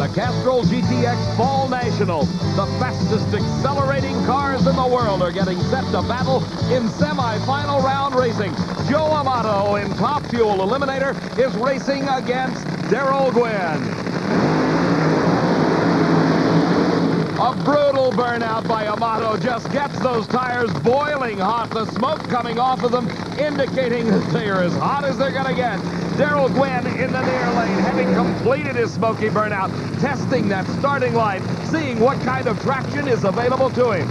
The Castrol GTX Fall National. The fastest accelerating cars in the world are getting set to battle in semi-final round racing. Joe Amato in Top Fuel Eliminator is racing against Darrell Gwynn. A brutal burnout by Amato just gets those tires boiling hot. The smoke coming off of them indicating that they are as hot as they're going to get. Darrell Gwynn in the near lane, having completed his smoky burnout, testing that starting line, seeing what kind of traction is available to him.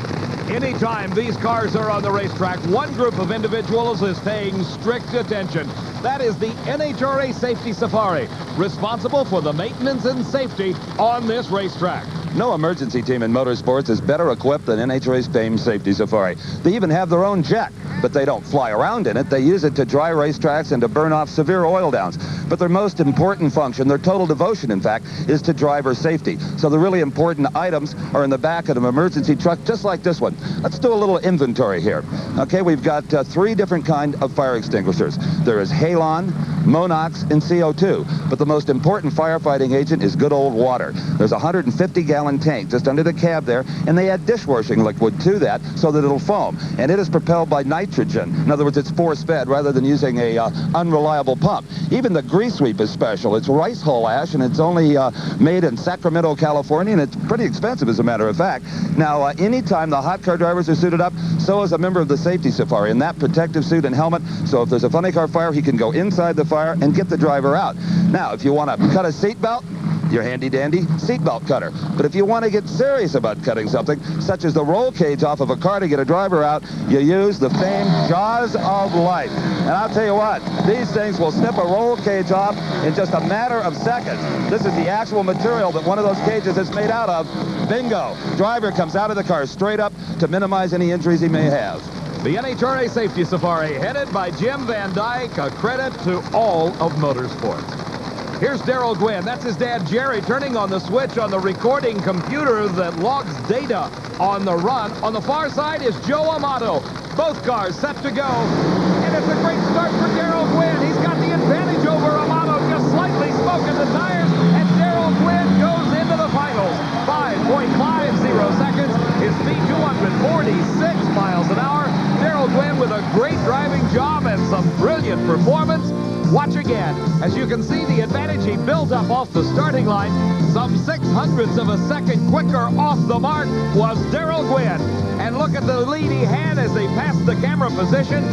Anytime these cars are on the racetrack, one group of individuals is paying strict attention. That is the NHRA Safety Safari, responsible for the maintenance and safety on this racetrack. No emergency team in motorsports is better equipped than NHRA's famed Safety Safari. They even have their own jet, but they don't fly around in it. They use it to dry racetracks and to burn off severe oil downs. But their most important function, their total devotion, in fact, is to driver safety. So the really important items are in the back of an emergency truck, just like this one. Let's do a little inventory here. Okay, we've got 3 different kinds of fire extinguishers. There is halon, Monox, and CO2. But the most important firefighting agent is good old water. There's a 150-gallon tank just under the cab there, and they add dishwashing liquid to that so that it'll foam. And it is propelled by nitrogen. In other words, it's force-fed rather than using a unreliable pump. Even the grease sweep is special. It's rice hull ash, and it's only made in Sacramento, California, and it's pretty expensive, as a matter of fact. Now, anytime the hot car drivers are suited up, so is a member of the Safety Safari in that protective suit and helmet. So if there's a funny car fire, he can go inside the fire and get the driver out. Now, if you want to cut a seatbelt, your handy-dandy seatbelt cutter. But if you want to get serious about cutting something, such as the roll cage off of a car to get a driver out, you use the famed Jaws of Life. And I'll tell you what, these things will snip a roll cage off in just a matter of seconds. This is the actual material that one of those cages is made out of. Bingo! Driver comes out of the car straight up to minimize any injuries he may have. The NHRA Safety Safari, headed by Jim Van Dyke, a credit to all of motorsports. Here's Darrell Gwynn. That's his dad, Jerry, turning on the switch on the recording computer that logs data on the run. On the far side is Joe Amato. Both cars set to go. And it's a great start for Darrell Gwynn. He's got the advantage over Amato, just slightly smoking the tires. And Darrell Gwynn goes into the finals. 5.50 seconds. His speed 246 miles an hour. Darrell Gwynn with a great driving job and some brilliant performance. Watch again. As you can see, the advantage he built up off the starting line, some 0.06 of a second quicker off the mark, was Darrell Gwynn. And look at the lead he had as they passed the camera position.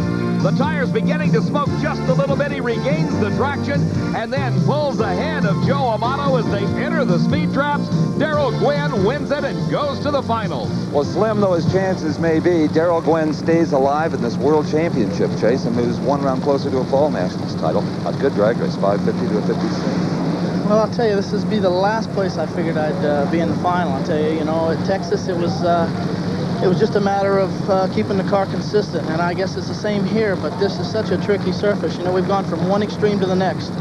The tires beginning to smoke just a little bit. He regains the traction and then pulls ahead of Joe Amato as they enter the speed traps. Darrell Gwynn wins it and goes to the finals. Well, slim though his chances may be, Darrell Gwynn stays alive in this World Championship chase and moves 1 round closer to a Fall Nationals title. A good drag race, 550 to a 56. Well, I'll tell you, this would be the last place I figured I'd be in the final. I'll tell you, at Texas, it was just a matter of keeping the car consistent, and I guess it's the same here, but this is such a tricky surface. We've gone from one extreme to the next.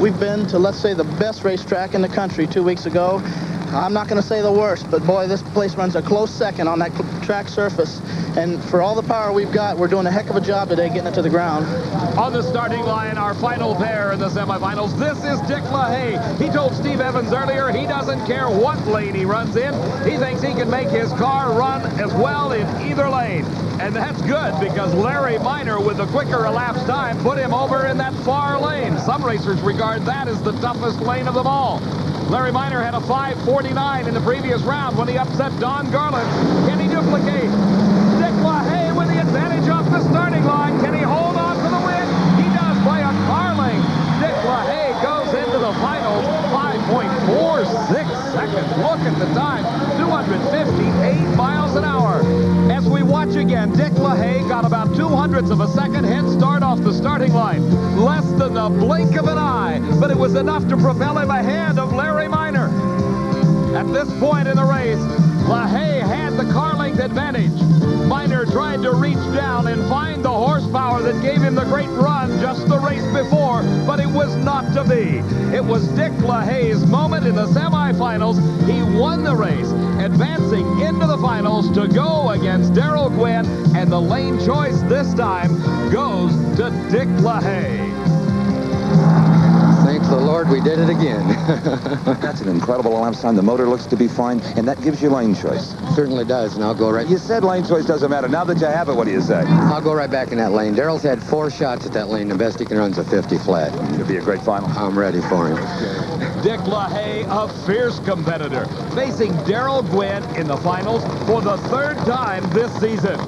We've been to, let's say, the best racetrack in the country 2 weeks ago. I'm not going to say the worst, but boy, this place runs a close second on that track surface. And for all the power we've got, we're doing a heck of a job today getting it to the ground. On the starting line, our final pair in the semifinals, this is Dick LaHaye. He told Steve Evans earlier he doesn't care what lane he runs in. He thinks he can make his car run as well in either lane. And that's good because Larry Minor, with the quicker elapsed time, put him over in that far lane. Some racers regard that as the toughest lane of them all. Larry Minor had a 5:49 in the previous round when he upset Don Garland. Can he duplicate? Dick LaHaye with the advantage off the starting line. Can he hold on for the win? He does by a car length. Dick LaHaye goes into the finals. 5.46 seconds. Look at the time. 258 miles an hour. As we watch again, Dick LaHaye got about 0.02 of a second head start off the starting line. Less than the blink of an eye, but it was enough to propel him ahead of Larry Minor. At this point in the race, LaHaye had the car length advantage. Minor tried to reach down and find the horsepower that gave him the great run just the race before, but it was not to be. It was Dick LaHaye's moment in the semifinals. He won the race, advancing into the finals to go against Darrell Gwynn, and the lane choice this time goes to Dick LaHaye. Thank Thanks the Lord, we did it again. That's an incredible elapsed time. The motor looks to be fine, and that gives you lane choice. Certainly does, and I'll go right... You said lane choice doesn't matter. Now that you have it, what do you say? I'll go right back in that lane. Darrell's had 4 shots at that lane. The best he can run's a 50 flat. It'll be a great final. I'm ready for him. Dick LaHaye, a fierce competitor, facing Darrell Gwynn in the finals for the 3rd time this season.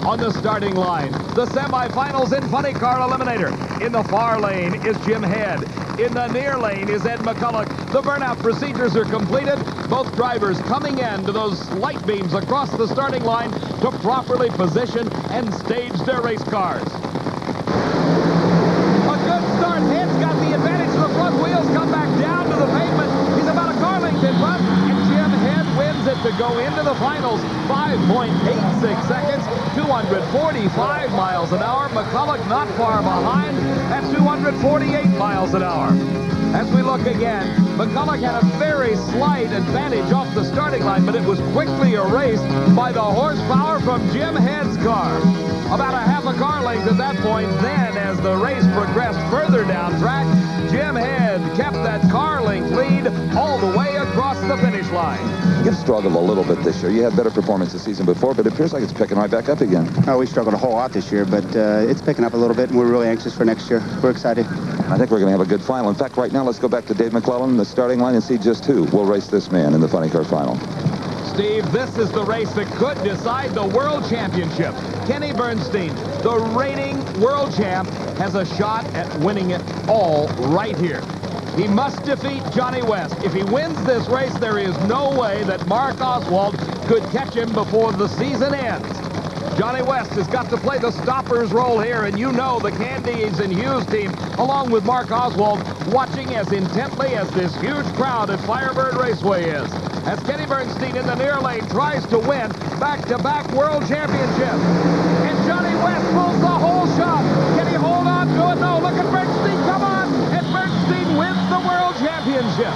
On the starting line, the semifinals in funny car eliminator. In the far lane is Jim Head. In the near lane is Ed McCulloch. The burnout procedures are completed. Both drivers coming in to those light beams across the starting line to properly position and stage their race cars. A good start. Head's got the advantage. The front wheels come back down to the pavement. He's about a car length in front, and Jim Head wins it to go into the finals. 5.86 seconds, 245 miles an hour. McCulloch not far behind at 248 miles an hour. As we look again, McCulloch had a very slight advantage off the starting line, but it was quickly erased by the horsepower from Jim Head's car. About a half a car length at that point. Then, as the race progressed further down track, Jim Head kept that car length lead all the way across the finish line. You've struggled a little bit this year. You had better performance the season before, but it appears like it's picking right back up again. Oh, we struggled a whole lot this year, but it's picking up a little bit, and we're really anxious for next year. We're excited. I think we're going to have a good final. In fact, right now, let's go back to Dave McClellan, the starting line, and see just who will race this man in the funny car final. Steve, this is the race that could decide the World Championship. Kenny Bernstein, the reigning world champ, has a shot at winning it all right here. He must defeat Johnny West. If he wins this race, there is no way that Mark Oswald could catch him before the season ends. Johnny West has got to play the stopper's role here, and you know the Candies and Hughes team, along with Mark Oswald, watching as intently as this huge crowd at Firebird Raceway is. As Kenny Bernstein in the near lane tries to win back-to-back world championship. And Johnny West pulls the whole shot. Can he hold on to it? No, look at Bernstein, come on! And Bernstein wins the world championship.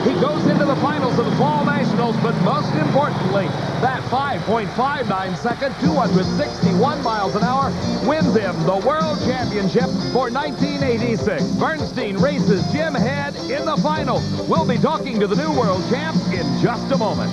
He goes into the finals of the Fall Nationals, but most importantly, that 5.59 second, 261 miles an hour, wins him the World Championship for 1986. Bernstein races Jim Head in the final. We'll be talking to the new world champ in just a moment.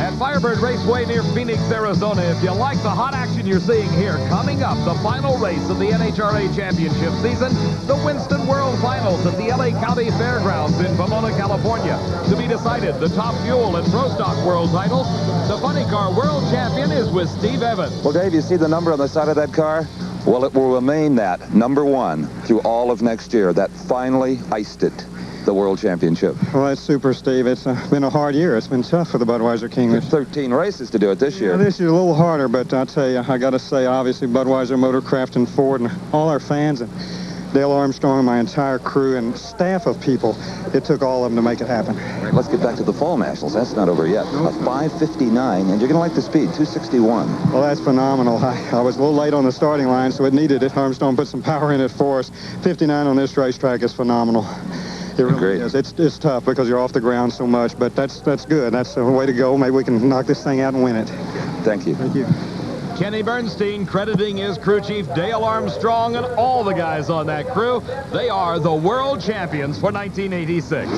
At Firebird Raceway near Phoenix, Arizona, if you like the hot action you're seeing here, coming up, the final race of the NHRA Championship season, the Winston World Finals at the LA County Fairgrounds in Pomona, California. To be decided, the Top Fuel and Pro Stock World titles. The Funny Car World Champion is with Steve Evans. Well, Dave, you see the number on the side of that car? Well, it will remain that, #1, through all of next year. That finally iced it. The World Championship. Well, that's super, Steve. It's been a hard year. It's been tough for the Budweiser King. 13 races to do it this year. Yeah, this year's a little harder, but I'll tell you, I got to say, obviously, Budweiser, Motorcraft, and Ford, and all our fans, and Dale Armstrong, my entire crew, and staff of people, it took all of them to make it happen. Right, let's get back to the Fall Nationals. That's not over yet. A 5:59, and you're going to like the speed, 261. Well, that's phenomenal. I was a little late on the starting line, so it needed it. Armstrong put some power in it for us. 59 on this racetrack is phenomenal. It really is. It's tough because you're off the ground so much, but that's good. That's the way to go. Maybe we can knock this thing out and win it. Thank you. Thank you. Kenny Bernstein crediting his crew chief Dale Armstrong and all the guys on that crew. They are the world champions for 1986.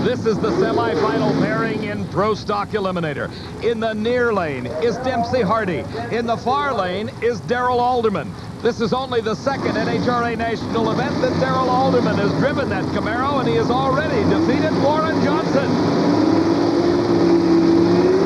This is the semifinal pairing in Pro Stock Eliminator. In the near lane is Dempsey Hardy. In the far lane is Darrell Alderman. This is only the second NHRA national event that Darrell Alderman has driven that Camaro, and he has already defeated Warren Johnson.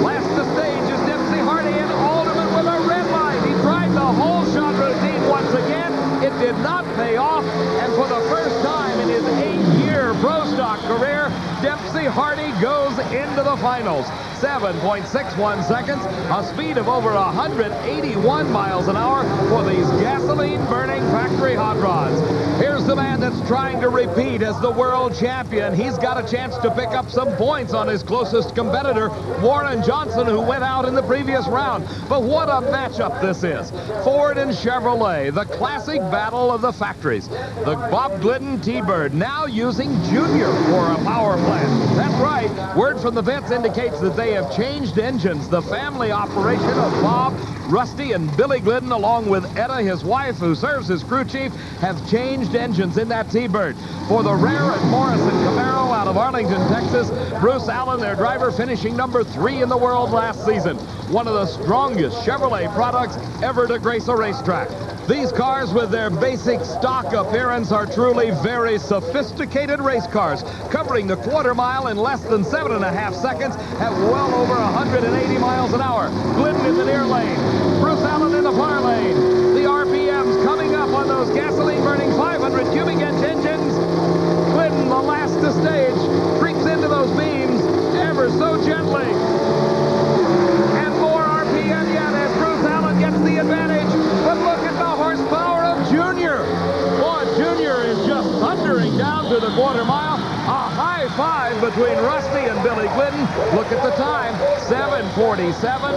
Last to stage is Dempsey Hardy, and Alderman with a red line. He tried the whole shot routine once again. It did not pay off, and for the first time in his 8-year Pro Stock career, Dempsey Hardy goes into the finals. 7.61 seconds, a speed of over 181 miles an hour for these gasoline-burning factory hot rods. Here's the man that's trying to repeat as the world champion. He's got a chance to pick up some points on his closest competitor, Warren Johnson, who went out in the previous round. But what a matchup this is. Ford and Chevrolet, the classic battle of the factories. The Bob Glidden T-Bird now using Junior for a power plant. That's right. Word from the vets indicates that they have changed engines. The family operation of Bob Rusty and Billy Glidden, along with Etta, his wife, who serves as crew chief, have changed engines in that T-Bird. For the Rare and Morrison Camaro out of Arlington, Texas, Bruce Allen, their driver, finishing number 3 in the world last season. One of the strongest Chevrolet products ever to grace a racetrack. These cars, with their basic stock appearance, are truly very sophisticated race cars, covering the quarter mile in less than 7.5 seconds at well over 180 miles an hour. Glidden in the near lane, Bruce Allen in the far lane. The RPMs coming up on those gasoline-burning 500 cubic inch engines. Glidden, the last to stage, creeps into those beams ever so gently. And more RPM yet as Bruce Allen gets the advantage. But look at the horsepower of Junior. Boy, Junior is just thundering down to the quarter mile. A high five between Rusty and Billy Glidden. Look at the time, 7:47,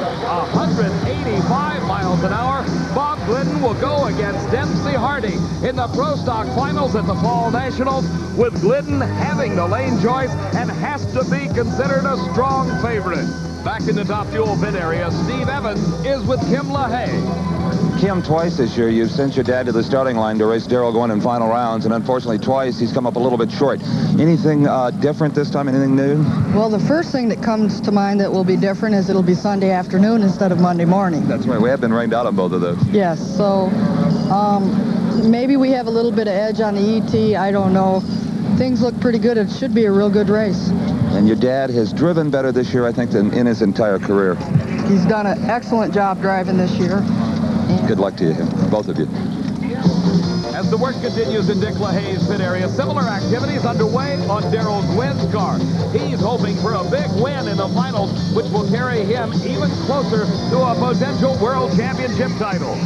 185 miles an hour. Bob Glidden will go against Dempsey Hardy in the Pro Stock Finals at the Fall Nationals, with Glidden having the lane choice and has to be considered a strong favorite. Back in the top fuel pit area, Steve Evans is with Kim LaHaye. Kim, twice this year you've sent your dad to the starting line to race Darrell Gwynn in final rounds, and unfortunately twice he's come up a little bit short. Anything different this time? Anything new? Well, the first thing that comes to mind that will be different is it'll be Sunday afternoon instead of Monday morning. That's right. We have been rained out on both of those. Yes, so maybe we have a little bit of edge on the ET. I don't know. Things look pretty good. It should be a real good race. And your dad has driven better this year, I think, than in his entire career. He's done an excellent job driving this year. Good luck to you, both of you. As the work continues in Dick LaHaye's pit area, similar activities underway on Darrell Gwynn's car. He's hoping for a big win in the finals, which will carry him even closer to a potential world championship title.